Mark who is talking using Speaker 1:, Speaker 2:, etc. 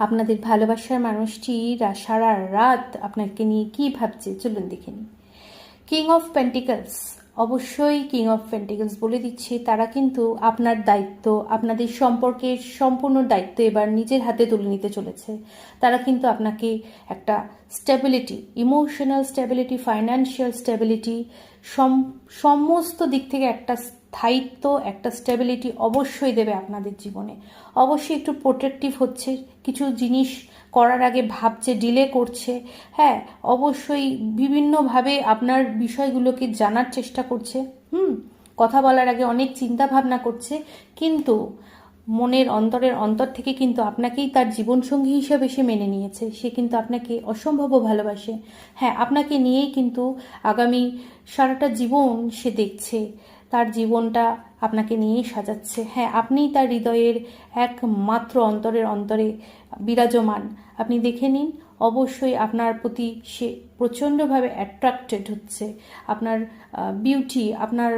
Speaker 1: আপনাদের ভালোবাসার মানুষটি সারা রাত আপনাকে নিয়ে কি ভাবছে চলুন দেখে নিই। কিং অফ পেন্টিকলস, অবশ্যই কিং অফ পেন্টিকলস বলে দিচ্ছে তারা কিন্তু আপনার দায়িত্ব, আপনাদের সম্পর্কের সম্পূর্ণ দায়িত্ব এবার নিজের হাতে তুলে নিতে চলেছে। তারা কিন্তু আপনাকে একটা stability, emotional stability, financial stability, সমস্ত দিক থেকে একটা স্থায়িত্ব, একটা স্টেবিলিটি অবশ্যই দেবে আপনাদের জীবনে। অবশ্যই একটু প্রোটেক্টিভ হচ্ছে, কিছু জিনিস করার আগে ভাবছে, ডিলে করছে। হ্যাঁ, অবশ্যই বিভিন্নভাবে আপনার বিষয়গুলোকে জানার চেষ্টা করছে। কথা বলার আগে অনেক চিন্তা ভাবনা করছে, কিন্তু মনের অন্তরের অন্তর থেকে কিন্তু আপনাকেই তার জীবনসঙ্গী হিসেবে সে মেনে নিয়েছে। সে কিন্তু আপনাকে অসম্ভব ভালোবাসে। হ্যাঁ, আপনাকে নিয়েই কিন্তু আগামী সারাটা জীবন সে দেখছে, তার জীবনটা আপনাকে নিয়েই সাজাচ্ছে। হ্যাঁ, আপনিই তার হৃদয়ের একমাত্র অন্তরের অন্তরে বিরাজমান। আপনি দেখে নিন, অবশ্যই আপনার প্রতি সে প্রচণ্ডভাবে অ্যাট্রাক্টেড হচ্ছে। আপনার বিউটি, আপনার